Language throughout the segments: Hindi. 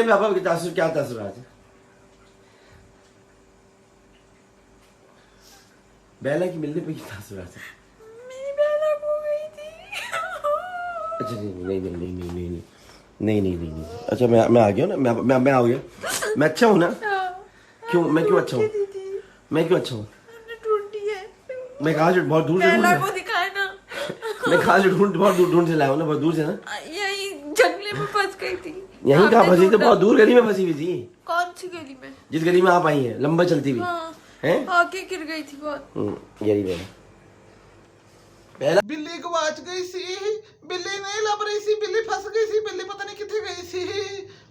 पापा के तासुर क्या तासुरात है? बेला की मिलने पे क्या तासुरात है? मेरी बेला खो गई थी। अच्छा नहीं। अच्छा मैं आ गया ना, मैं आ गया। मैं अच्छा हूँ ना? क्यों मैं क्यों अच्छा हूँ? मैं क्यों अच्छा हूँ? हमने ढूंढी है। मैं कहाँ से बहुत दूर से बेला ढूंढ को दिखाए ना। मैं कहाँ से बहुत दूर से लाया हूँ ना, बहुत दूर से ना। यही जंगले में फंस गई थी। यहीं कहाँ आपने फंसी थी? ढूंढा। बहुत दूर गली में फंसी हुई थी। कौन सी गली में? जिस गली में आप आई हैं, लंबा चलती हुई हाँ हैं। आगे गिर गई थी बहुत। यही बेला। बिल्ली गवाच गई सी, बिल्ली नहीं लभ रही सी, बिल्ली फंस गई सी, बिल्ली पता नहीं कितने गई सी,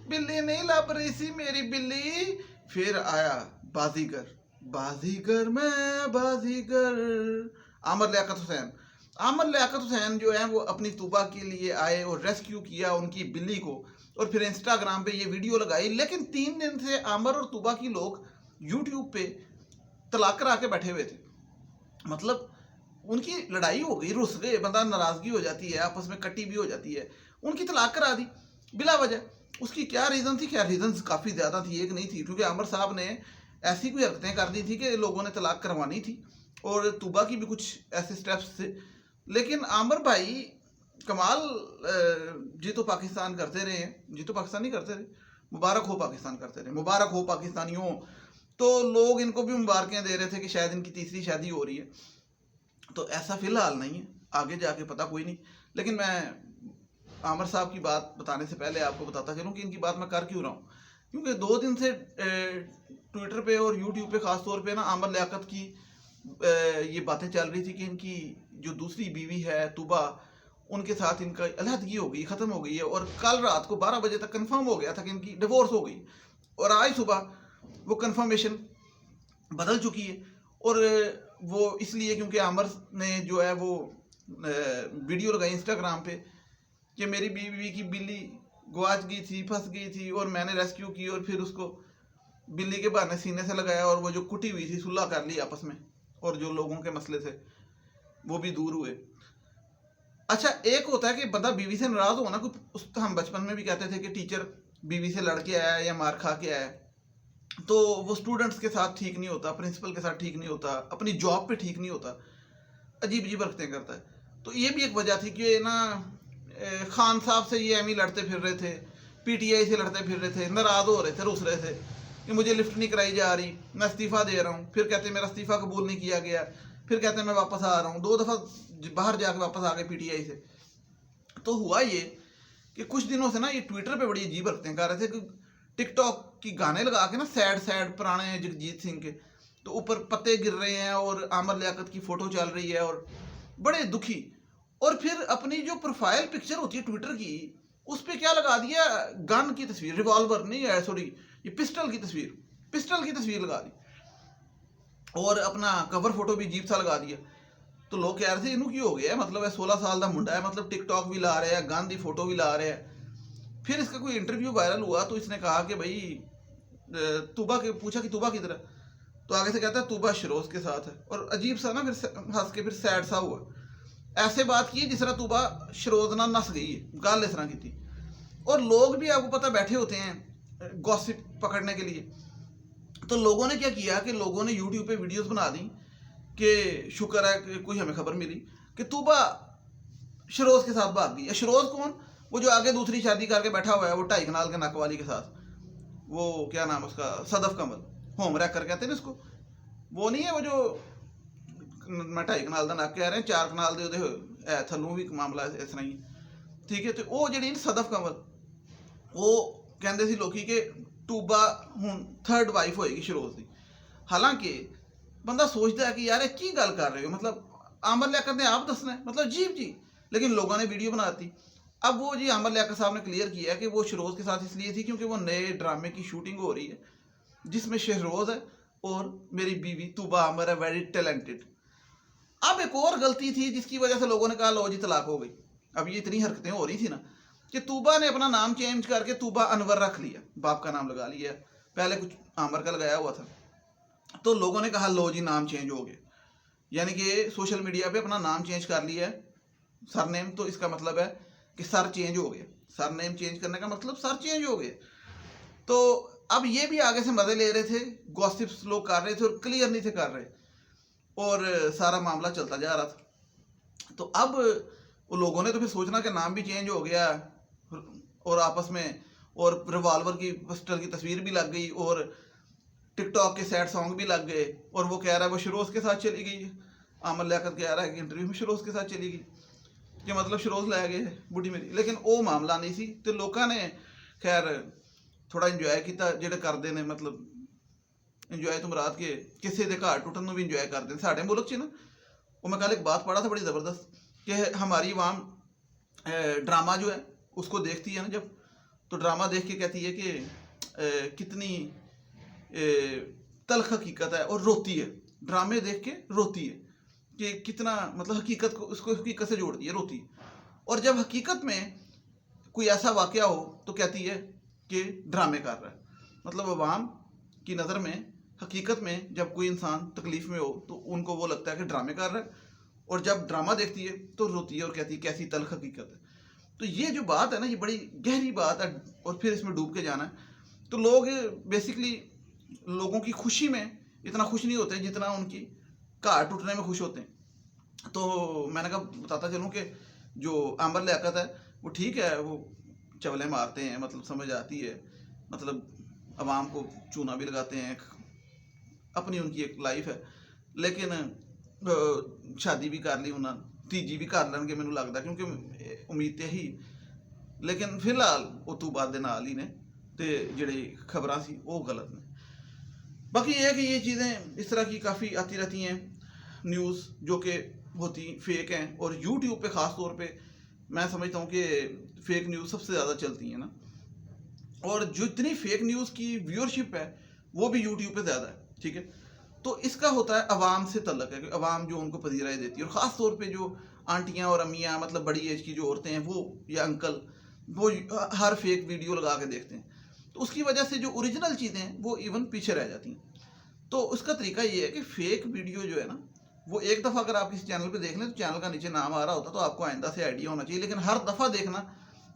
बिल्ली नहीं लभ रही सी मेरी बिल्ली। फिर आया बाजीगर, बाजीगर मैं बाजीगर। आमर लियाकत हुसैन, आमर लियाकत हुसैन जो है वो अपनी तूबा के लिए आए और रेस्क्यू किया उनकी बिल्ली को, और फिर इंस्टाग्राम पे ये वीडियो लगाई। लेकिन 3 दिन से आमर और तूबा की लोग यूट्यूब पे तलाक करा के बैठे हुए थे। मतलब उनकी लड़ाई हो गई, रुस गए, बंदा नाराजगी हो जाती है, आपस में कट्टी भी हो जाती है, उनकी तलाक करा दी बिला वजह। उसकी क्या रीज़न थी? क्या रीज़न काफ़ी ज़्यादा थी, एक नहीं थी, क्योंकि आमर साहब ने ऐसी कोई हरकतें कर दी थी कि लोगों ने तलाक करवानी थी, और तूबा की भी कुछ ऐसे स्टेप्स थे। लेकिन आमर भाई कमाल, जी तो पाकिस्तान करते रहे हैं, जी तो पाकिस्तान नहीं करते रहे, मुबारक हो पाकिस्तान करते रहे, मुबारक हो पाकिस्तानियों। तो लोग इनको भी मुबारकें दे रहे थे कि शायद इनकी तीसरी शादी हो रही है। तो ऐसा फिलहाल नहीं है, आगे जाके पता कोई नहीं। लेकिन मैं आमर साहब की बात बताने से पहले आपको बताता चलूँ कि इनकी बात मैं कर क्यों रहा हूँ। क्योंकि 2 दिन से ट्विटर पे और यूट्यूब पे ख़ास तौर पे ना आमर लियाकत की ये बातें चल रही थी कि इनकी जो दूसरी बीवी है तूबा, उनके साथ इनका अलहदगी हो गई, ख़त्म हो गई है, और कल रात को 12 बजे तक कंफर्म हो गया था कि इनकी डिवोर्स हो गई, और आज सुबह वो कंफर्मेशन बदल चुकी है। और वो इसलिए क्योंकि आमर ने जो है वो वीडियो लगाई इंस्टाग्राम पे कि मेरी बीवी की बिल्ली गवाच गई थी, फंस गई थी, और मैंने रेस्क्यू की, और फिर उसको बिल्ली के बहाने सीने से लगाया, और वो जो कुटी हुई थी सुलह कर ली आपस में, और जो लोगों के मसले थे वो भी दूर हुए। अच्छा, एक होता है कि बंदा बीवी से नाराज हो ना, कुछ हम बचपन में भी कहते थे कि टीचर बीवी से लड़ के आया या मार खा के आया, तो वो स्टूडेंट्स के साथ ठीक नहीं होता, प्रिंसिपल के साथ ठीक नहीं होता, अपनी जॉब पे ठीक नहीं होता, अजीब अजीब हरकतें करता है। तो ये भी एक वजह थी कि ना खान साहब से ये एम ही लड़ते फिर रहे थे, पीटीआई से लड़ते फिर रहे थे, नाराज़ हो रहे थे, रुस रहे थे कि मुझे लिफ्ट नहीं कराई जा रही, मैं इस्तीफ़ा दे रहा हूँ, फिर कहते मेरा इस्तीफ़ा कबूल नहीं किया गया, फिर कहते मैं वापस आ रहा हूँ। 2 दफ़ा बाहर जाकर वापस आ गए पीटीआई से। तो हुआ ये कि कुछ दिनों से ना ये ट्विटर पे बड़ी अजीब हरकतें कर रहे थे कि टिकटॉक की गाने लगा के ना सैड पुराने जगजीत सिंह के, तो ऊपर पत्ते गिर रहे हैं और आमर लियाकत की फ़ोटो चल रही है, और बड़े दुखी। और फिर अपनी जो प्रोफाइल पिक्चर होती है ट्विटर की, उस पर क्या लगा दिया? गन की तस्वीर, रिवॉल्वर नहीं है, सॉरी, ये पिस्टल की तस्वीर लगा दी, और अपना कवर फोटो भी अजीब सा लगा दिया। तो लोग कह रहे थे इनू की हो गया है, मतलब है 16 साल का मुंडा है, मतलब टिकटॉक भी ला रहे हैं, गन की फोटो भी ला रहे हैं। फिर इसका कोई इंटरव्यू वायरल हुआ, तो इसने कहा कि भाई तूबा के पूछा कि तूबा किधर है, तो आगे से कहता है तूबा शरोज के साथ है, और अजीब सा ना फिर हंस के फिर सैड सा हुआ। ऐसे बात की जिस तरह तूबा शरोज ना नस गई है, गल इस तरह की थी। और लोग भी आपको पता बैठे होते हैं गॉसिप पकड़ने के लिए। तो लोगों ने क्या किया कि लोगों ने यूट्यूब पे वीडियोस बना दी कि शुक्र है कि कोई हमें खबर मिली कि तूबा शरोज के साथ भाग गई। शरोज कौन? वो जो आगे दूसरी शादी करके बैठा हुआ है, वो 2.5 कनाल के नक वाली के साथ, वो क्या नाम उसका, सदफ कमल, होम रैकर कहते हैं ना इसको। वो नहीं है वो जो मैं 2.5 कनाल का नक कह रहे हैं, 4 कनाल दे थलू भी मामला इस तरह ही, ठीक है। तो वो जी सदफ कमल, वो कहते सी लोग कि टूबा हूँ 3rd वाइफ होएगी शरोज की। हालांकि बंदा सोचता है कि यार की गल कर रहे हो, मतलब आमर लियाकत ने आप दसना है, मतलब जीव जी, लेकिन लोगों ने वीडियो बनाती। अब वो जी आमर लियाकत साहब ने क्लियर किया कि वो शरोज के साथ इसलिए थी क्योंकि वो नए ड्रामे की शूटिंग हो रही है जिसमें शहरोज है और मेरी बीवी तूबा आमर है, वेरी टैलेंटेड। अब एक और गलती थी जिसकी वजह से लोगों ने कहा लो जी तलाक हो गई। अब ये इतनी हरकतें हो रही थी ना कि तूबा ने अपना नाम चेंज करके तूबा अनवर रख लिया, बाप का नाम लगा लिया, पहले कुछ आमर का लगाया हुआ था। तो लोगों ने कहा लो जी नाम चेंज हो गया, यानी कि सोशल मीडिया पे अपना नाम चेंज कर लिया है, सरनेम। तो इसका मतलब है कि सर चेंज हो गया, सरनेम चेंज करने का मतलब सर चेंज हो गया। तो अब ये भी आगे से मजे ले रहे थे, गॉसिप्स लोग कर रहे थे और क्लियर नहीं थे कर रहे, और सारा मामला चलता जा रहा था। तो अब वो लोगों ने तो फिर सोचना कि नाम भी चेंज हो गया और आपस में, और रिवॉल्वर की पिस्टल की तस्वीर भी लग गई और टिकटॉक के सैड सॉन्ग भी लग गए, और वो कह रहा है वो शरोज के साथ चली गई। आमर लियाकत कह रहा है कि इंटरव्यू में शरोज के साथ चली गई, कि मतलब शरोज लै गए बुढ़ी मेरी, लेकिन वो मामला नहीं सी। तो लोगों ने खैर थोड़ा इंजॉय किया, ਜਿਹੜੇ ਕਰਦੇ ਨੇ मतलब इंजॉय तो मुराद के किसी के घर टुटन भी इंजॉय करते हैं साढ़े मुल्क च ना। वो मैं कल एक बात पढ़ा था बड़ी ज़बरदस्त, कि हमारी आवाम ड्रामा जो है उसको देखती है ना जब, तो ड्रामा देख के कहती है कि कितनी तल्ख हकीकत है, और रोती है, ड्रामे देख के रोती है कि कितना मतलब हकीकत को, उसको हकीकत से जोड़ती है, रोती है। और जब हकीकत में कोई ऐसा वाक़या हो तो कहती है कि ड्रामे कर रहा है। मतलब अवाम की नज़र में हकीकत में जब कोई इंसान तकलीफ़ में हो तो उनको वो लगता है कि ड्रामे कर रहा है, और जब ड्रामा देखती है तो रोती है और कहती है कैसी तल्ख हकीकत है। तो ये जो बात है ना, ये बड़ी गहरी बात है, और फिर इसमें डूब के जाना है। तो लोग बेसिकली लोगों की खुशी में इतना खुश नहीं होते जितना उनकी कार टूटने में खुश होते हैं। तो मैंने कहा बताता चलूँ कि जो आमर लियाकत है वो ठीक है, वो चवले मारते हैं, मतलब समझ आती है, मतलब अवाम को चूना भी लगाते हैं, अपनी उनकी एक लाइफ है। लेकिन शादी भी कर ली उन्होंने, तीजी भी कर लेंगे मैनू लगता, क्योंकि उम्मीद ही। लेकिन फिलहाल वो तू बाद दे नाल ही ने, ते जिहड़ी खबरां सी वो गलत ने। बाकी ये है कि ये चीज़ें इस तरह की काफ़ी आती रहती हैं न्यूज़, जो कि होती फेक हैं, और यूट्यूब पे ख़ास तौर पे मैं समझता हूँ कि फेक न्यूज़ सबसे ज़्यादा चलती है ना, और जितनी फेक न्यूज़ की व्यूअरशिप है वो भी यूट्यूब पे ज़्यादा है, ठीक है। तो इसका होता है अवाम से तल्लक है कि अवाम जो उनको पजीराई देती है, और ख़ास तौर पे जो आंटियाँ और अम्मियाँ, मतलब बड़ी एज की जो औरतें हैं वो, या अंकल, वो हर फेक वीडियो लगा के देखते हैं। तो उसकी वजह से जो ओरिजिनल चीज़ें हैं वो इवन पीछे रह जाती हैं। तो उसका तरीका ये है कि फेक वीडियो जो है ना, वो एक दफ़ा अगर आप किसी चैनल पे देख लें तो चैनल का नीचे नाम आ रहा होता, तो आपको आइंदा से आइडिया होना चाहिए। लेकिन हर दफ़ा देखना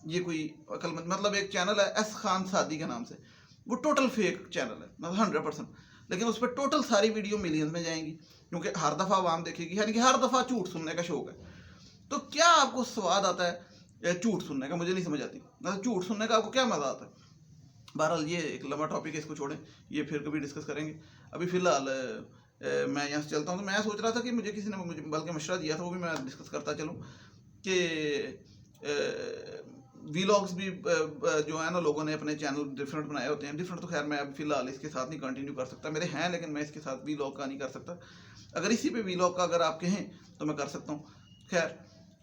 ये कोई अकलमंद, मतलब एक चैनल है एस खान सादी के नाम से, वो टोटल फेक चैनल है, मतलब 100%, लेकिन उस पर टोटल सारी वीडियो मिलियंस में जाएंगी, क्योंकि हर दफ़ा आवाम देखेगी, यानी कि हर दफ़ा झूठ सुनने का शौक है। तो क्या आपको स्वाद आता है झूठ सुनने का? मुझे नहीं समझ आती, मतलब झूठ सुनने का आपको क्या मज़ा आता है? बहरहाल ये एक लंबा टॉपिक है, इसको छोड़ें, ये फिर कभी डिस्कस करेंगे। अभी फ़िलहाल मैं यहाँ से चलता हूँ। तो मैं सोच रहा था कि मुझे किसी ने मुझे बल्कि मशवरा दिया था, वो भी मैं डिस्कस करता चलूँ कि वीलॉग्स भी जो है ना, लोगों ने अपने चैनल डिफरेंट बनाए होते हैं। डिफरेंट तो खैर मैं अब फ़िलहाल इसके साथ नहीं कंटिन्यू कर सकता, मेरे हैं, लेकिन मैं इसके साथ वीलॉग का नहीं कर सकता। अगर इसी पे वीलॉग का अगर आप कहें तो मैं कर सकता हूँ। खैर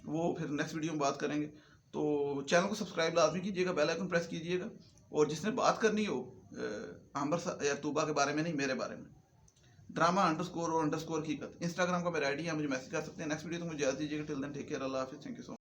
वो फिर नेक्स्ट वीडियो में बात करेंगे। तो चैनल को सब्सक्राइब लाजमी कीजिएगा, बेल आइकन प्रेस कीजिएगा, और जिसने बात करनी हो आंबर या तूबा के बारे में नहीं, मेरे बारे में, ड्रामा _और_हकीकत इंस्टाग्राम का मेरा आईडी है, मुझे मैसेज कर सकते हैं। नेक्स्ट वीडियो तो मुझे इजाज़त दीजिएगा। टिल देन टेक केयर, अल्लाह हाफिज़, थैंक यू सो मच।